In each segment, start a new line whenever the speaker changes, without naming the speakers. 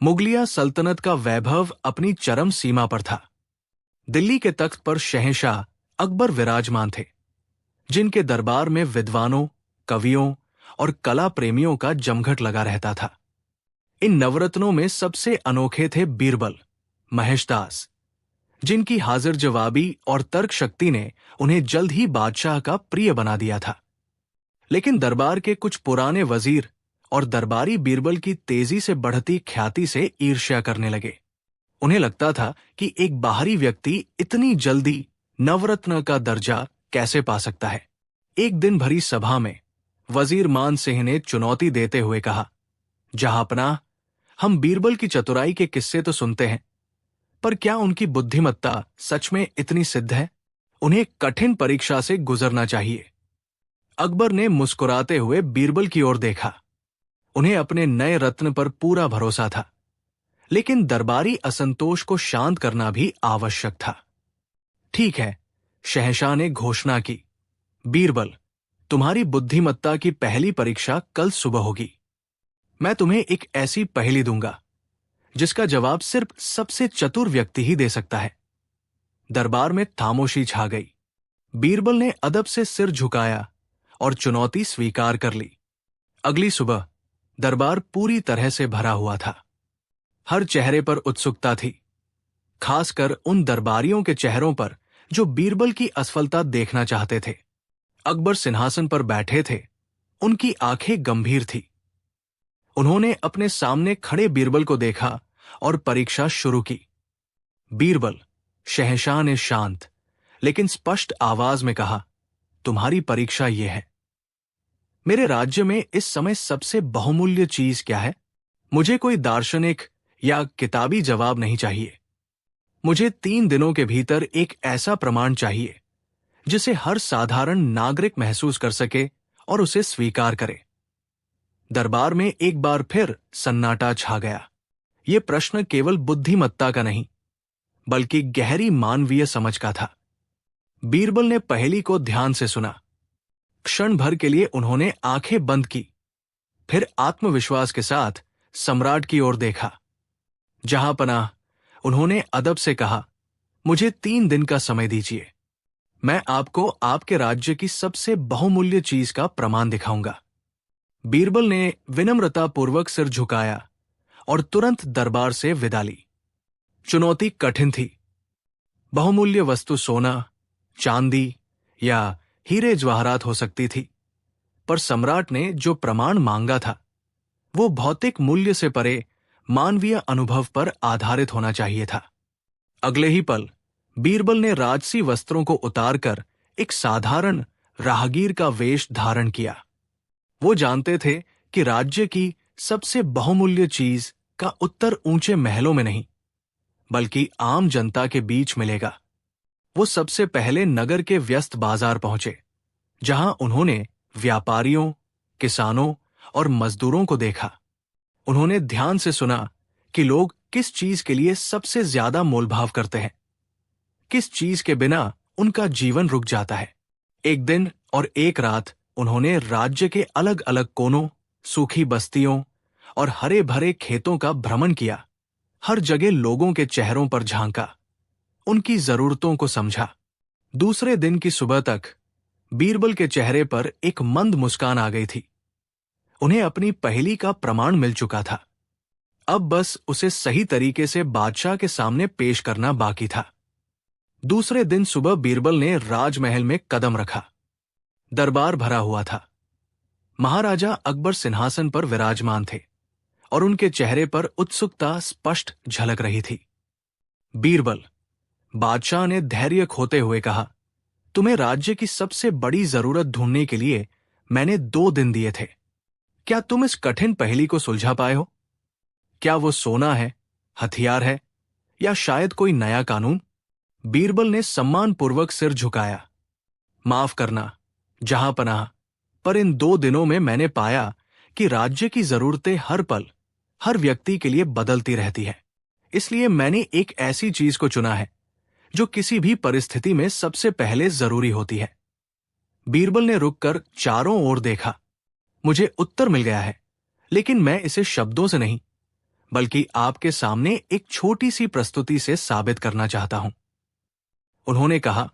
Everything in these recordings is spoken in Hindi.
मुगलिया सल्तनत का वैभव अपनी चरम सीमा पर था। दिल्ली के तख्त पर शहंशाह अकबर विराजमान थे, जिनके दरबार में विद्वानों, कवियों और कला प्रेमियों का जमघट लगा रहता था। इन नवरत्नों में सबसे अनोखे थे बीरबल, महेशदास, जिनकी हाजिर जवाबी और तर्क शक्ति ने उन्हें जल्द ही बादशाह का प्रिय बना दिया था। लेकिन दरबार के कुछ पुराने वजीर और दरबारी बीरबल की तेजी से बढ़ती ख्याति से ईर्ष्या करने लगे। उन्हें लगता था कि एक बाहरी व्यक्ति इतनी जल्दी नवरत्न का दर्जा कैसे पा सकता है। एक दिन भरी सभा में वजीर मान सिंह ने चुनौती देते हुए कहा, जहांपनाह, हम बीरबल की चतुराई के किस्से तो सुनते हैं, पर क्या उनकी बुद्धिमत्ता सच में इतनी सिद्ध है? उन्हें कठिन परीक्षा से गुजरना चाहिए। अकबर ने मुस्कुराते हुए बीरबल की ओर देखा। उन्हें अपने नए रत्न पर पूरा भरोसा था, लेकिन दरबारी असंतोष को शांत करना भी आवश्यक था। ठीक है, शहंशाह ने घोषणा की, बीरबल, तुम्हारी बुद्धिमत्ता की पहली परीक्षा कल सुबह होगी। मैं तुम्हें एक ऐसी पहेली दूंगा जिसका जवाब सिर्फ सबसे चतुर व्यक्ति ही दे सकता है। दरबार में खामोशी छा गई। बीरबल ने अदब से सिर झुकाया और चुनौती स्वीकार कर ली। अगली सुबह दरबार पूरी तरह से भरा हुआ था। हर चेहरे पर उत्सुकता थी, खासकर उन दरबारियों के चेहरों पर जो बीरबल की असफलता देखना चाहते थे। अकबर सिंहासन पर बैठे थे, उनकी आंखें गंभीर थी। उन्होंने अपने सामने खड़े बीरबल को देखा और परीक्षा शुरू की। बीरबल, शहंशाह ने शांत लेकिन स्पष्ट आवाज में कहा, तुम्हारी परीक्षा यह है, मेरे राज्य में इस समय सबसे बहुमूल्य चीज क्या है? मुझे कोई दार्शनिक या किताबी जवाब नहीं चाहिए। मुझे 3 दिनों के भीतर एक ऐसा प्रमाण चाहिए जिसे हर साधारण नागरिक महसूस कर सके और उसे स्वीकार करे। दरबार में एक बार फिर सन्नाटा छा गया। यह प्रश्न केवल बुद्धिमत्ता का नहीं, बल्कि गहरी मानवीय समझ का था। बीरबल ने पहेली को ध्यान से सुना। क्षण भर के लिए उन्होंने आंखें बंद की, फिर आत्मविश्वास के साथ सम्राट की ओर देखा। जहांपनाह, उन्होंने अदब से कहा, मुझे 3 दिन का समय दीजिए। मैं आपको आपके राज्य की सबसे बहुमूल्य चीज का प्रमाण दिखाऊंगा। बीरबल ने विनम्रतापूर्वक सिर झुकाया और तुरंत दरबार से विदा ली। चुनौती कठिन थी। बहुमूल्य वस्तु सोना, चांदी या हीरे जवाहरात हो सकती थी, पर सम्राट ने जो प्रमाण मांगा था वो भौतिक मूल्य से परे मानवीय अनुभव पर आधारित होना चाहिए था। अगले ही पल बीरबल ने राजसी वस्त्रों को उतारकर एक साधारण राहगीर का वेश धारण किया। वो जानते थे कि राज्य की सबसे बहुमूल्य चीज का उत्तर ऊंचे महलों में नहीं, बल्कि आम जनता के बीच मिलेगा। वो सबसे पहले नगर के व्यस्त बाजार पहुंचे, जहां उन्होंने व्यापारियों, किसानों और मजदूरों को देखा। उन्होंने ध्यान से सुना कि लोग किस चीज के लिए सबसे ज्यादा मोलभाव करते हैं, किस चीज के बिना उनका जीवन रुक जाता है। एक दिन और एक रात उन्होंने राज्य के अलग अलग कोनों, सूखी बस्तियों और हरे भरे खेतों का भ्रमण किया। हर जगह लोगों के चेहरों पर झांका, उनकी जरूरतों को समझा। दूसरे दिन की सुबह तक बीरबल के चेहरे पर एक मंद मुस्कान आ गई थी। उन्हें अपनी पहेली का प्रमाण मिल चुका था। अब बस उसे सही तरीके से बादशाह के सामने पेश करना बाकी था। दूसरे दिन सुबह बीरबल ने राजमहल में कदम रखा। दरबार भरा हुआ था। महाराजा अकबर सिंहासन पर विराजमान थे और उनके चेहरे पर उत्सुकता स्पष्ट झलक रही थी। बीरबल, बादशाह ने धैर्य खोते हुए कहा, तुम्हें राज्य की सबसे बड़ी जरूरत ढूंढने के लिए मैंने 2 दिन दिए थे। क्या तुम इस कठिन पहेली को सुलझा पाए हो? क्या वो सोना है, हथियार है, या शायद कोई नया कानून? बीरबल ने सम्मानपूर्वक सिर झुकाया। माफ करना, जहांपनाह, पर इन 2 दिनों में मैंने पाया कि राज्य की जरूरतें हर पल, हर व्यक्ति के लिए बदलती रहती है। इसलिए मैंने एक ऐसी चीज को चुना है जो किसी भी परिस्थिति में सबसे पहले जरूरी होती है। बीरबल ने रुककर चारों ओर देखा। मुझे उत्तर मिल गया है, लेकिन मैं इसे शब्दों से नहीं, बल्कि आपके सामने एक छोटी सी प्रस्तुति से साबित करना चाहता हूं। उन्होंने कहा,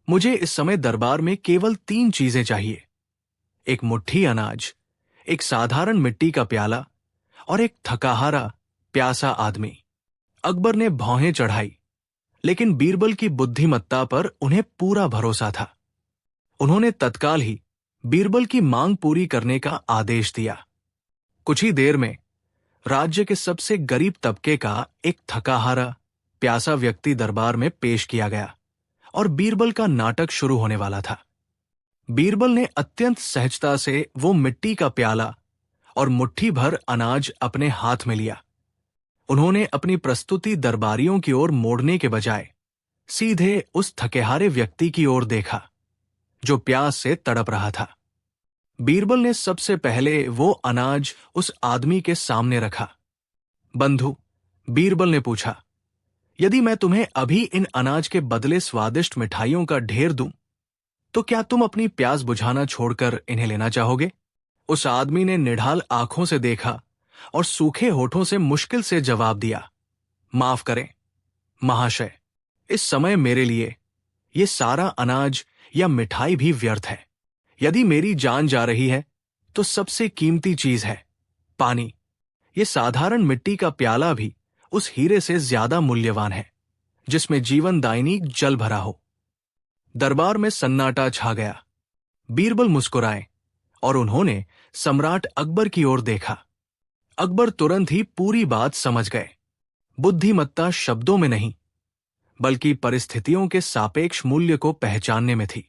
मुझे इस समय दरबार में केवल 3 चीजें चाहिए, एक मुट्ठी अनाज, एक साधारण मिट्टी का प्याला और एक थकाहारा प्यासा आदमी। अकबर ने भौहें चढ़ाई, लेकिन बीरबल की बुद्धिमत्ता पर उन्हें पूरा भरोसा था। उन्होंने तत्काल ही बीरबल की मांग पूरी करने का आदेश दिया। कुछ ही देर में राज्य के सबसे गरीब तबके का एक थकाहारा प्यासा व्यक्ति दरबार में पेश किया गया और बीरबल का नाटक शुरू होने वाला था। बीरबल ने अत्यंत सहजता से वो मिट्टी का प्याला और मुट्ठी भर अनाज अपने हाथ में लिया। उन्होंने अपनी प्रस्तुति दरबारियों की ओर मोड़ने के बजाय सीधे उस थकेहारे व्यक्ति की ओर देखा जो प्यास से तड़प रहा था। बीरबल ने सबसे पहले वो अनाज उस आदमी के सामने रखा। बंधु, बीरबल ने पूछा, यदि मैं तुम्हें अभी इन अनाज के बदले स्वादिष्ट मिठाइयों का ढेर दूं, तो क्या तुम अपनी प्यास बुझाना छोड़कर इन्हें लेना चाहोगे? उस आदमी ने निढाल आंखों से देखा और सूखे होठों से मुश्किल से जवाब दिया, माफ करें महाशय, इस समय मेरे लिए ये सारा अनाज या मिठाई भी व्यर्थ है। यदि मेरी जान जा रही है तो सबसे कीमती चीज है पानी। ये साधारण मिट्टी का प्याला भी उस हीरे से ज्यादा मूल्यवान है जिसमें जीवनदायिनी जल भरा हो। दरबार में सन्नाटा छा गया। बीरबल मुस्कुराए और उन्होंने सम्राट अकबर की ओर देखा। अकबर तुरंत ही पूरी बात समझ गए। बुद्धिमत्ता शब्दों में नहीं, बल्कि परिस्थितियों के सापेक्ष मूल्य को पहचानने में थी।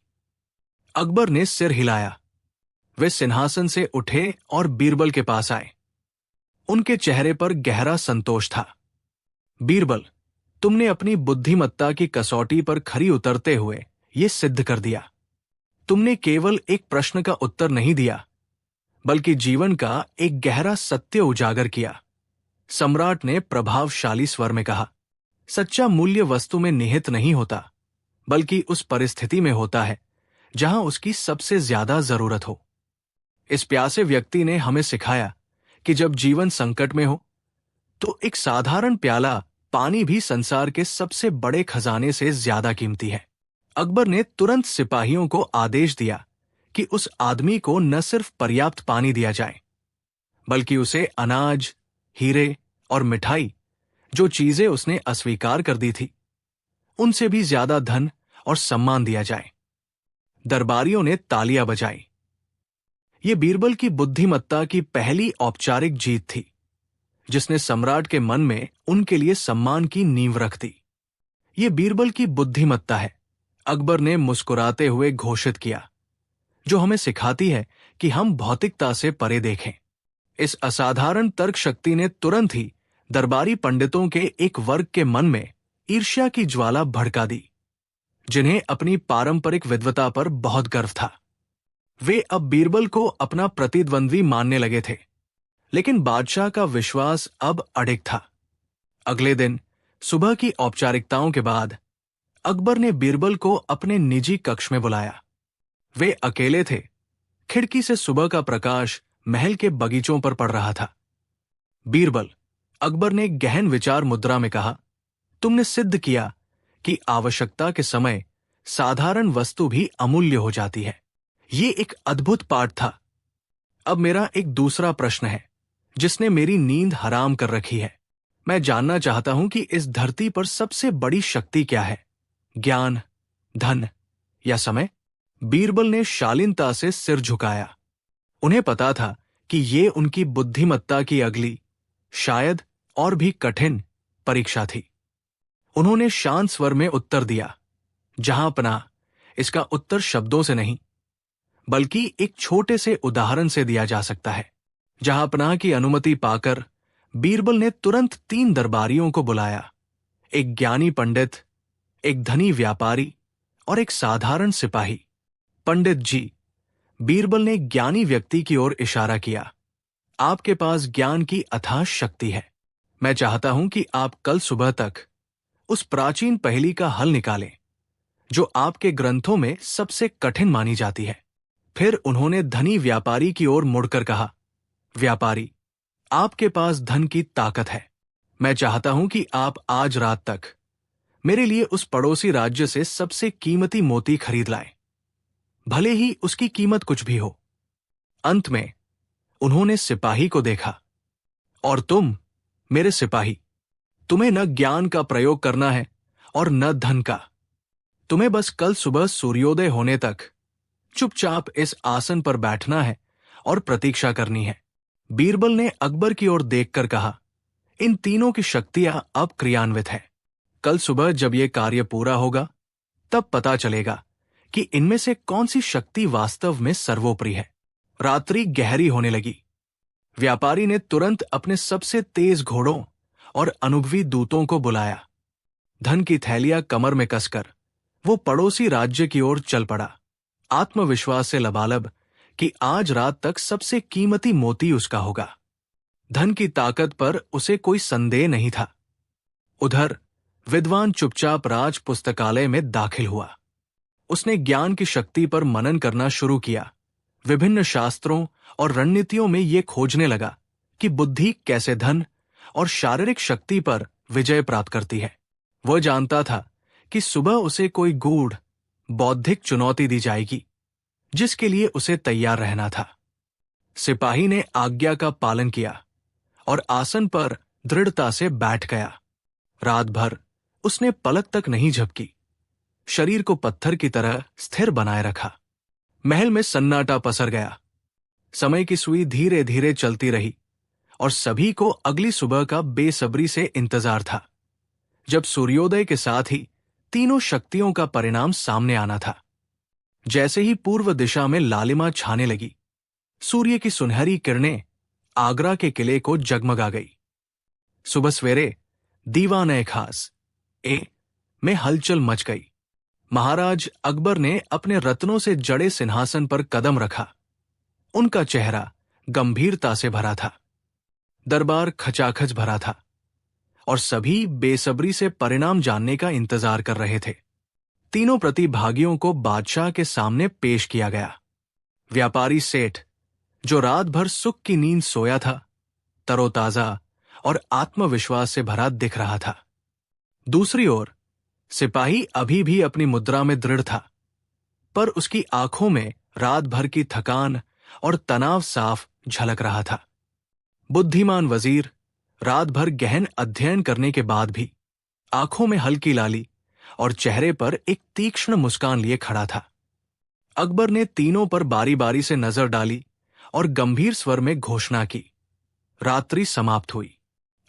अकबर ने सिर हिलाया। वे सिंहासन से उठे और बीरबल के पास आए। उनके चेहरे पर गहरा संतोष था। बीरबल, तुमने अपनी बुद्धिमत्ता की कसौटी पर खरी उतरते हुए ये सिद्ध कर दिया। तुमने केवल एक प्रश्न का उत्तर नहीं दिया, बल्कि जीवन का एक गहरा सत्य उजागर किया। सम्राट ने प्रभावशाली स्वर में कहा, सच्चा मूल्य वस्तु में निहित नहीं होता, बल्कि उस परिस्थिति में होता है जहां उसकी सबसे ज्यादा जरूरत हो। इस प्यासे व्यक्ति ने हमें सिखाया कि जब जीवन संकट में हो तो एक साधारण प्याला पानी भी संसार के सबसे बड़े खजाने से ज्यादा कीमती है। अकबर ने तुरंत सिपाहियों को आदेश दिया कि उस आदमी को न सिर्फ पर्याप्त पानी दिया जाए, बल्कि उसे अनाज, हीरे और मिठाई, जो चीजें उसने अस्वीकार कर दी थी, उनसे भी ज्यादा धन और सम्मान दिया जाए। दरबारियों ने तालियां बजाई। ये बीरबल की बुद्धिमत्ता की पहली औपचारिक जीत थी, जिसने सम्राट के मन में उनके लिए सम्मान की नींव रख दी। ये बीरबल की बुद्धिमत्ता है, अकबर ने मुस्कुराते हुए घोषित किया, जो हमें सिखाती है कि हम भौतिकता से परे देखें। इस असाधारण तर्क शक्ति ने तुरंत ही दरबारी पंडितों के एक वर्ग के मन में ईर्ष्या की ज्वाला भड़का दी, जिन्हें अपनी पारंपरिक विद्वता पर बहुत गर्व था। वे अब बीरबल को अपना प्रतिद्वंद्वी मानने लगे थे, लेकिन बादशाह का विश्वास अब अडिग था। अगले दिन सुबह की औपचारिकताओं के बाद अकबर ने बीरबल को अपने निजी कक्ष में बुलाया। वे अकेले थे। खिड़की से सुबह का प्रकाश महल के बगीचों पर पड़ रहा था। बीरबल, अकबर ने गहन विचार मुद्रा में कहा, तुमने सिद्ध किया कि आवश्यकता के समय साधारण वस्तु भी अमूल्य हो जाती है। ये एक अद्भुत पाठ था। अब मेरा एक दूसरा प्रश्न है, जिसने मेरी नींद हराम कर रखी है। मैं जानना चाहता हूं कि इस धरती पर सबसे बड़ी शक्ति क्या है, ज्ञान, धन या समय? बीरबल ने शालीनता से सिर झुकाया। उन्हें पता था कि ये उनकी बुद्धिमत्ता की अगली, शायद और भी कठिन परीक्षा थी। उन्होंने शांत स्वर में उत्तर दिया, जहां पनाह। इसका उत्तर शब्दों से नहीं, बल्कि एक छोटे से उदाहरण से दिया जा सकता है। जहां पनाह की अनुमति पाकर बीरबल ने तुरंत 3 दरबारियों को बुलाया, एक ज्ञानी पंडित, एक धनी व्यापारी और एक साधारण सिपाही। पंडित जी, बीरबल ने ज्ञानी व्यक्ति की ओर इशारा किया, आपके पास ज्ञान की अथाह शक्ति है। मैं चाहता हूं कि आप कल सुबह तक उस प्राचीन पहेली का हल निकालें, जो आपके ग्रंथों में सबसे कठिन मानी जाती है। फिर उन्होंने धनी व्यापारी की ओर मुड़कर कहा, व्यापारी, आपके पास धन की ताकत है। मैं चाहता हूं कि आप आज रात तक मेरे लिए उस पड़ोसी राज्य से सबसे कीमती मोती खरीद लाएं, भले ही उसकी कीमत कुछ भी हो। अंत में उन्होंने सिपाही को देखा। और तुम, मेरे सिपाही, तुम्हें न ज्ञान का प्रयोग करना है और न धन का। तुम्हें बस कल सुबह सूर्योदय होने तक चुपचाप इस आसन पर बैठना है और प्रतीक्षा करनी है। बीरबल ने अकबर की ओर देखकर कहा, इन तीनों की शक्तियां अब क्रियान्वित हैं। कल सुबह जब यह कार्य पूरा होगा, तब पता चलेगा कि इनमें से कौन सी शक्ति वास्तव में सर्वोपरि है। रात्रि गहरी होने लगी। व्यापारी ने तुरंत अपने सबसे तेज घोड़ों और अनुभवी दूतों को बुलाया। धन की थैलियां कमर में कसकर वो पड़ोसी राज्य की ओर चल पड़ा, आत्मविश्वास से लबालब कि आज रात तक सबसे कीमती मोती उसका होगा। धन की ताकत पर उसे कोई संदेह नहीं था। उधर विद्वान चुपचाप राज पुस्तकालय में दाखिल हुआ। उसने ज्ञान की शक्ति पर मनन करना शुरू किया। विभिन्न शास्त्रों और रणनीतियों में यह खोजने लगा कि बुद्धि कैसे धन और शारीरिक शक्ति पर विजय प्राप्त करती है। वह जानता था कि सुबह उसे कोई गूढ़ बौद्धिक चुनौती दी जाएगी, जिसके लिए उसे तैयार रहना था। सिपाही ने आज्ञा का पालन किया और आसन पर दृढ़ता से बैठ गया। रात भर उसने पलक तक नहीं झपकी, शरीर को पत्थर की तरह स्थिर बनाए रखा। महल में सन्नाटा पसर गया। समय की सुई धीरे धीरे चलती रही और सभी को अगली सुबह का बेसब्री से इंतजार था, जब सूर्योदय के साथ ही तीनों शक्तियों का परिणाम सामने आना था। जैसे ही पूर्व दिशा में लालिमा छाने लगी, सूर्य की सुनहरी किरणें आगरा के किले को जगमगा गई। सुबह सवेरे दीवान खास में हलचल मच गई। महाराज अकबर ने अपने रत्नों से जड़े सिंहासन पर कदम रखा। उनका चेहरा गंभीरता से भरा था। दरबार खचाखच भरा था और सभी बेसब्री से परिणाम जानने का इंतजार कर रहे थे। तीनों प्रतिभागियों को बादशाह के सामने पेश किया गया। व्यापारी सेठ, जो रात भर सुख की नींद सोया था, तरोताजा और आत्मविश्वास से भरा दिख रहा था। दूसरी ओर सिपाही अभी भी अपनी मुद्रा में दृढ़ था, पर उसकी आंखों में रात भर की थकान और तनाव साफ झलक रहा था। बुद्धिमान वजीर रात भर गहन अध्ययन करने के बाद भी आंखों में हल्की लाली और चेहरे पर एक तीक्ष्ण मुस्कान लिए खड़ा था। अकबर ने तीनों पर बारी बारी से नजर डाली और गंभीर स्वर में घोषणा की, रात्रि समाप्त हुई।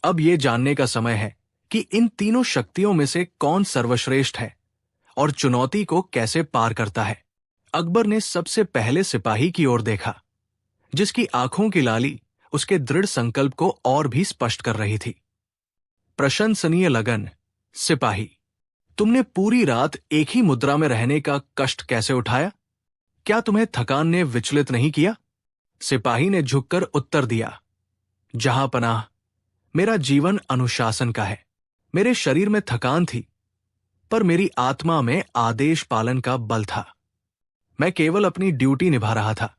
अब यह जानने का समय है कि इन तीनों शक्तियों में से कौन सर्वश्रेष्ठ है और चुनौती को कैसे पार करता है। अकबर ने सबसे पहले सिपाही की ओर देखा, जिसकी आंखों की लाली उसके दृढ़ संकल्प को और भी स्पष्ट कर रही थी। प्रशंसनीय लगन, सिपाही, तुमने पूरी रात एक ही मुद्रा में रहने का कष्ट कैसे उठाया? क्या तुम्हें थकान ने विचलित नहीं किया? सिपाही ने झुककर उत्तर दिया, जहां पनाह, मेरा जीवन अनुशासन का है। मेरे शरीर में थकान थी, पर मेरी आत्मा में आदेश पालन का बल था। मैं केवल अपनी ड्यूटी निभा रहा था,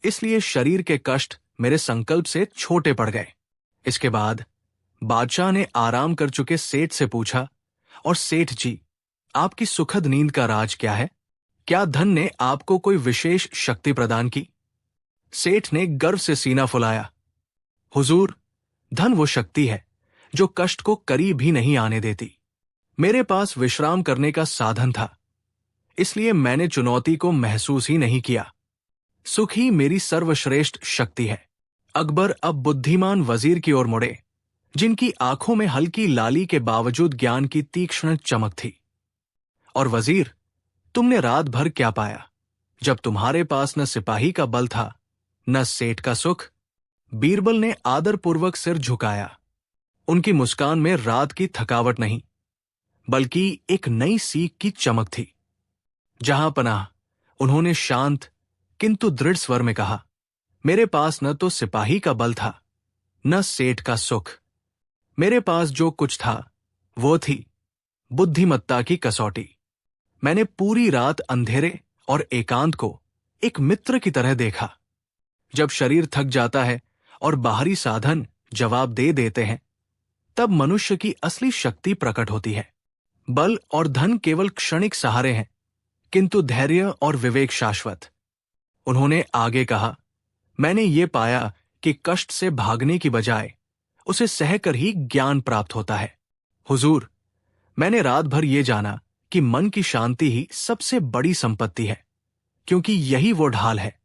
इसलिए शरीर के कष्ट मेरे संकल्प से छोटे पड़ गए। इसके बाद बादशाह ने आराम कर चुके सेठ से पूछा, और सेठ जी, आपकी सुखद नींद का राज क्या है? क्या धन ने आपको कोई विशेष शक्ति प्रदान की? सेठ ने गर्व से सीना फुलाया, हुजूर, धन वो शक्ति है जो कष्ट को करीब भी नहीं आने देती। मेरे पास विश्राम करने का साधन था, इसलिए मैंने चुनौती को महसूस ही नहीं किया। सुख ही मेरी सर्वश्रेष्ठ शक्ति है। अकबर अब बुद्धिमान वजीर की ओर मुड़े, जिनकी आंखों में हल्की लाली के बावजूद ज्ञान की तीक्ष्ण चमक थी। और वजीर, तुमने रात भर क्या पाया, जब तुम्हारे पास न सिपाही का बल था, न सेठ का सुख? बीरबल ने आदरपूर्वक सिर झुकाया। उनकी मुस्कान में रात की थकावट नहीं, बल्कि एक नई सीख की चमक थी। जहां पनाह, उन्होंने शांत किंतु दृढ़ स्वर में कहा, मेरे पास न तो सिपाही का बल था, न सेठ का सुख। मेरे पास जो कुछ था वो थी बुद्धिमत्ता की कसौटी। मैंने पूरी रात अंधेरे और एकांत को एक मित्र की तरह देखा। जब शरीर थक जाता है और बाहरी साधन जवाब दे देते हैं, तब मनुष्य की असली शक्ति प्रकट होती है। बल और धन केवल क्षणिक सहारे हैं, किंतु धैर्य और विवेक शाश्वत। उन्होंने आगे कहा, मैंने ये पाया कि कष्ट से भागने की बजाय उसे सहकर ही ज्ञान प्राप्त होता है। हुजूर, मैंने रात भर ये जाना कि मन की शांति ही सबसे बड़ी संपत्ति है, क्योंकि यही वो ढाल है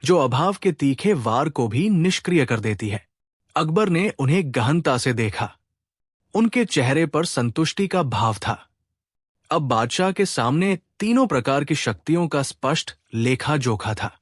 जो अभाव के तीखे वार को भी निष्क्रिय कर देती है। अकबर ने उन्हें गहनता से देखा। उनके चेहरे पर संतुष्टि का भाव था। अब बादशाह के सामने तीनों प्रकार की शक्तियों का स्पष्ट लेखा जोखा था।